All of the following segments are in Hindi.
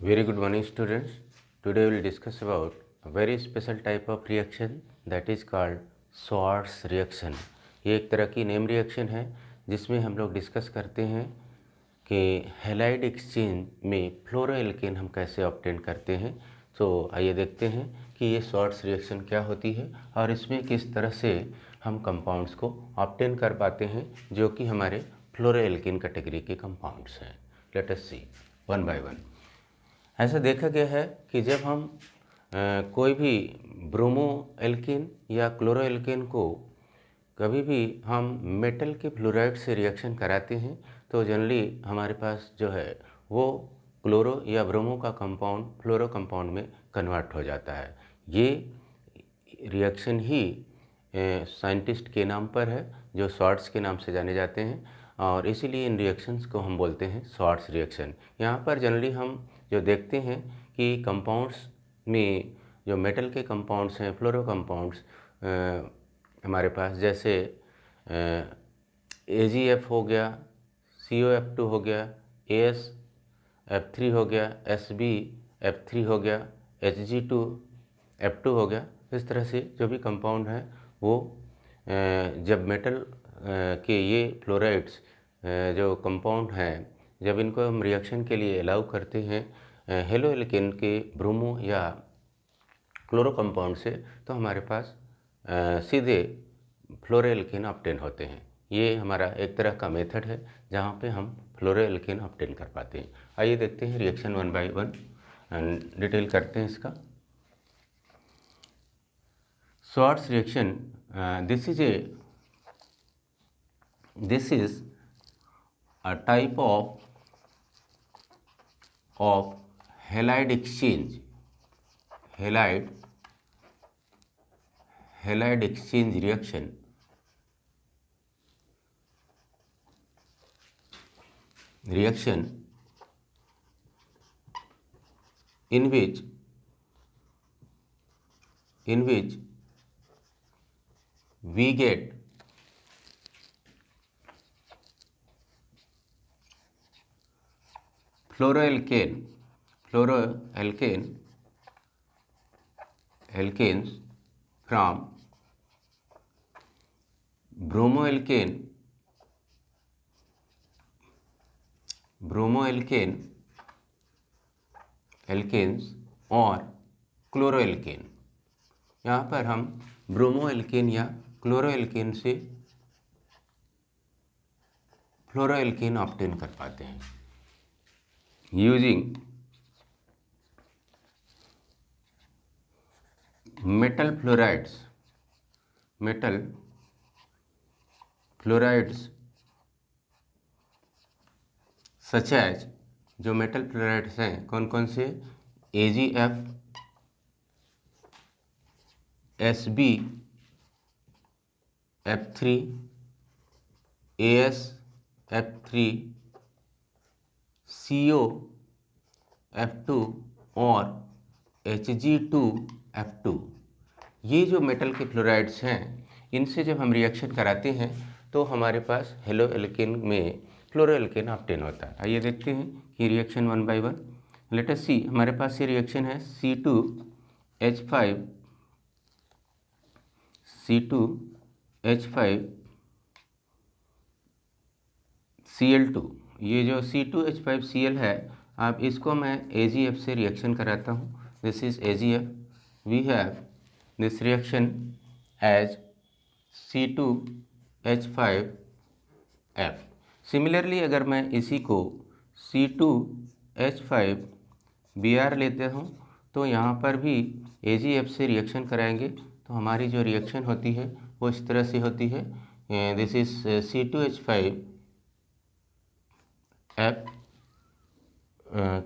Very good morning students. Today we will discuss about a very special type of reaction that is called Schwarz reaction. ये एक तरह की नेम रिएक्शन है जिसमें हम लोग डिस्कस करते हैं कि हैलाइड एक्सचेंज में फ्लोरोएल्केन हम कैसे ऑब्टेन करते हैं। तो आइए देखते हैं कि ये श्वार्ट्ज रिएक्शन क्या होती है और इसमें किस तरह से हम कंपाउंड्स को ऑब्टेन कर पाते हैं जो कि हमारे फ्लोरोएल्केन कैटेगरी के कंपाउंड्स हैं। Let us see one by one. ऐसा देखा गया है कि जब हम कोई भी ब्रोमो एल्केन या क्लोरो एल्केन को कभी भी हम मेटल के फ्लोराइड से रिएक्शन कराते हैं तो जनरली हमारे पास जो है वो क्लोरो या ब्रोमो का कंपाउंड फ्लोरो कंपाउंड में कन्वर्ट हो जाता है। ये रिएक्शन ही साइंटिस्ट के नाम पर है जो श्वार्ट्ज के नाम से जाने जाते हैं और इसीलिए इन रिएक्शंस को हम बोलते हैं श्वार्ट्ज रिएक्शन। यहाँ पर जनरली हम जो देखते हैं कि कंपाउंड्स में जो मेटल के कंपाउंड्स हैं फ्लोरो कंपाउंड्स हमारे पास जैसे AgF हो गया, COF2 हो गया, AsF3 हो गया, SbF3 हो गया, Hg2F2 हो गया। इस तरह से जो भी कंपाउंड हैं वो जब मेटल के ये फ्लोराइड्स जो कंपाउंड हैं जब इनको हम रिएक्शन के लिए अलाउ करते हैं हेलो एल्केन के ब्रोमो या क्लोरो कंपाउंड से तो हमारे पास सीधे फ्लोरो एल्केन ऑब्टेन होते हैं। ये हमारा एक तरह का मेथड है जहाँ पे हम फ्लोरो एल्केन ऑब्टेन कर पाते हैं। आइए देखते हैं reaction one by one detail करते हैं इसका। Swarts reaction this is a type of halide exchange, halide exchange reaction in which we get alkanes from alkanes और क्लोरोएल्केन। यहाँ पर हम ब्रोमोएल्केन या क्लोरोएल्केन से फ्लोरोएल्केन ऑब्टेन कर पाते हैं using metal fluorides such as जो मेटल फ्लोराइड्स हैं कौन कौन से AgF, SbF3, AsF3, COF2 और Hg2F2। ये जो मेटल के फ्लोराइड्स हैं इनसे जब हम रिएक्शन कराते हैं तो हमारे पास हेलो एल्केन में फ्लोरो एल्केन ऑब्टेन होता है। आइए देखते हैं कि reaction one by one. Let us see हमारे पास ये रिएक्शन है C2H5Cl2। ये जो C2H5Cl है आप इसको मैं AgF से रिएक्शन कराता हूँ। This is AgF। We have this reaction as C2H5F। Similarly अगर मैं इसी को C2H5Br लेते हूँ तो यहाँ पर भी AgF से रिएक्शन कराएंगे तो हमारी जो रिएक्शन होती है वो इस तरह से होती है। दिस इज C2H5F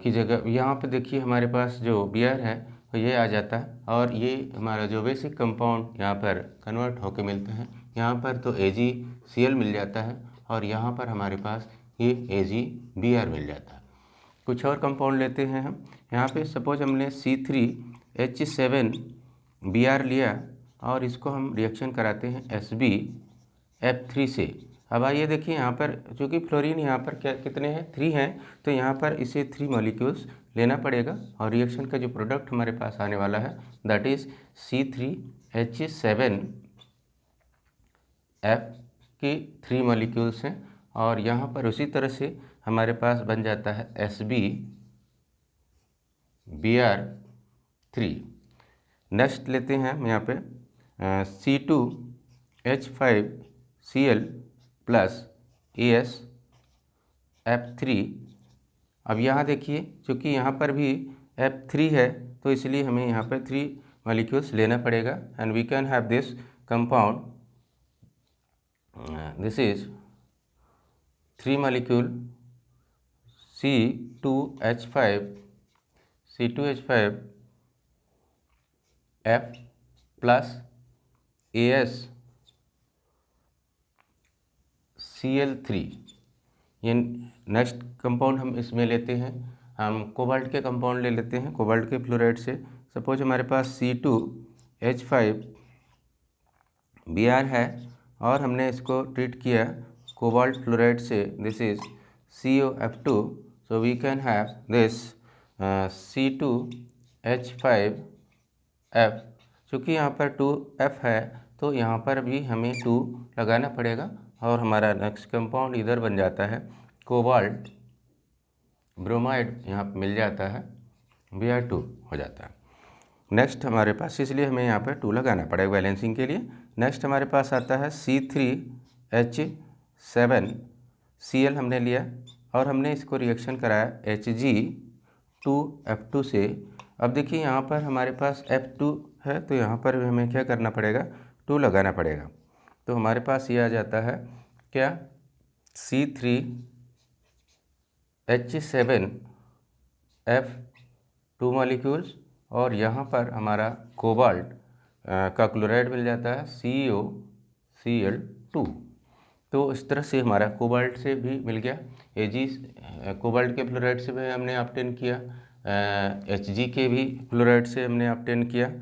की जगह यहाँ पे देखिए हमारे पास जो Br है तो ये आ जाता है और ये हमारा जो बेसिक कंपाउंड यहाँ पर कन्वर्ट होके मिलता है। यहाँ पर तो AgCl मिल जाता है और यहाँ पर हमारे पास ये AgBr मिल जाता है। कुछ और कंपाउंड लेते हैं हम। यहाँ पे सपोज हमने C3H7Br लिया और इसको हम रिएक्शन कराते हैं SbF3 से। अब आइए देखिए यहाँ पर, चूँकि फ्लोरीन यहाँ पर क्या कितने हैं, 3 हैं, तो यहाँ पर इसे 3 मॉलिक्यूल्स लेना पड़ेगा और रिएक्शन का जो प्रोडक्ट हमारे पास आने वाला है दैट इज़ C3H7F की 3 मॉलिक्यूल्स हैं और यहाँ पर उसी तरह से हमारे पास बन जाता है SbBr3। नेक्स्ट लेते हैं हम यहाँ पे C2H5Cl प्लस AsF3। अब यहाँ देखिए, चूँकि यहाँ पर भी F3 है तो इसलिए हमें यहाँ पर 3 मॉलिक्यूल्स लेना पड़ेगा and we can have this compound, this is 3 molecule C2H5F plus AsCl3। ये नेक्स्ट कंपाउंड हम इसमें लेते हैं, हम कोबाल्ट के कंपाउंड ले लेते हैं कोबाल्ट के फ्लोराइड से। सपोज हमारे पास C2H5Br है और हमने इसको ट्रीट किया कोबाल्ट फ्लोराइड से, this is COF2, so we can have this C2H5F। चूँकि यहाँ पर 2F है तो यहाँ पर भी हमें 2 लगाना पड़ेगा और हमारा नेक्स्ट कंपाउंड इधर बन जाता है कोबाल्ट ब्रोमाइड, यहाँ पर मिल जाता है Br2 हो जाता है। नेक्स्ट हमारे पास, इसलिए हमें यहाँ पर 2 लगाना पड़ेगा बैलेंसिंग के लिए। नेक्स्ट हमारे पास आता है C3H7Cl हमने लिया और हमने इसको रिएक्शन कराया Hg2F2 से। अब देखिए यहाँ पर हमारे पास F2 है तो यहाँ पर भी हमें क्या करना पड़ेगा, 2 लगाना पड़ेगा। तो हमारे पास ये आ जाता है क्या, C3H7F 2 मॉलिक्यूल्स और यहाँ पर हमारा कोबाल्ट का क्लोराइड मिल जाता है COCl2। तो इस तरह से हमारा कोबाल्ट से भी मिल गया Ag, कोबाल्ट के फ्लोराइड से भी हमने ऑब्टेन किया, Hg के भी फ्लोराइड से हमने ऑब्टेन किया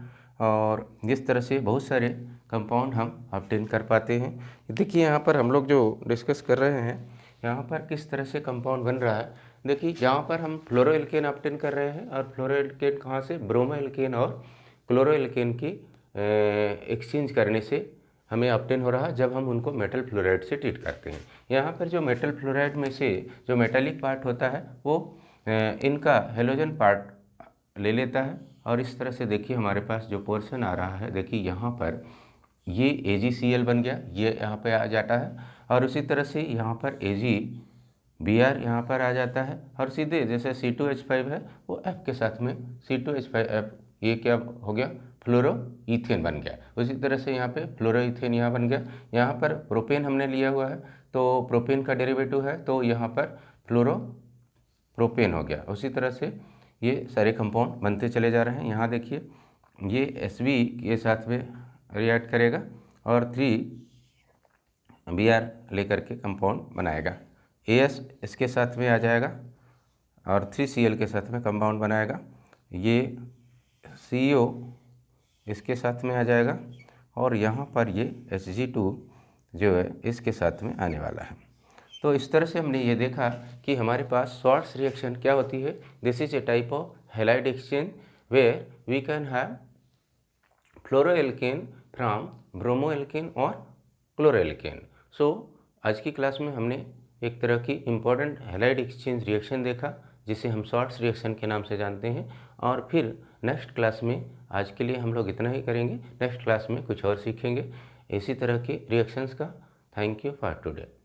और जिस तरह से बहुत सारे कंपाउंड हम ऑब्टेन कर पाते हैं। देखिए यहाँ पर हम लोग जो डिस्कस कर रहे हैं यहाँ पर किस तरह से कंपाउंड बन रहा है। देखिए यहाँ पर हम फ्लोरोएल्केन ऑब्टेन कर रहे हैं और फ्लोरोएल्केन कहाँ से, ब्रोमोएल्केन और क्लोरोएल्केन की एक्सचेंज करने से हमें ऑब्टेन हो रहा है जब हम उनको मेटल फ्लोराइड से ट्रीट करते हैं। यहाँ पर जो मेटल फ्लोराइड में से जो मेटालिक पार्ट होता है वो इनका हेलोजन पार्ट ले लेता है और इस तरह से देखिए हमारे पास जो पोर्शन आ रहा है, देखिए यहाँ पर ये AgCl बन गया, ये यहाँ पे आ जाता है और उसी तरह से यहाँ पर AgBr यहाँ पर आ जाता है और सीधे जैसे C2H5 है वो F के साथ में C2H5F, ये क्या हो गया, फ्लोरोईथेन बन गया। उसी तरह से यहाँ पे फ्लोरोईथेन यहाँ बन गया। यहाँ पर प्रोपेन हमने लिया हुआ है तो प्रोपेन का डेरिवेटिव है तो यहाँ पर फ्लोरोप्रोपेन हो गया। उसी तरह से ये सारे कंपाउंड बनते चले जा रहे हैं। यहाँ देखिए ये Sb के साथ में रिएक्ट करेगा और 3Br लेकर के कंपाउंड बनाएगा, As इसके साथ में आ जाएगा और 3Cl के साथ में कंपाउंड बनाएगा, ये CO इसके साथ में आ जाएगा और यहाँ पर ये Hg2 जो है इसके साथ में आने वाला है। तो इस तरह से हमने ये देखा कि हमारे पास स्वार्ट्ज रिएक्शन क्या होती है। This is a type of halide exchange where we can have fluoroalkane from bromoalkane और क्लोरोएल्केन। सो आज की क्लास में हमने एक तरह की इम्पॉर्टेंट हैलाइड एक्सचेंज रिएक्शन देखा जिसे हम स्वार्ट्ज रिएक्शन के नाम से जानते हैं और फिर नेक्स्ट क्लास में, आज के लिए हम लोग इतना ही करेंगे, नेक्स्ट क्लास में कुछ और सीखेंगे इसी तरह के रिएक्शंस का। Thank you for today.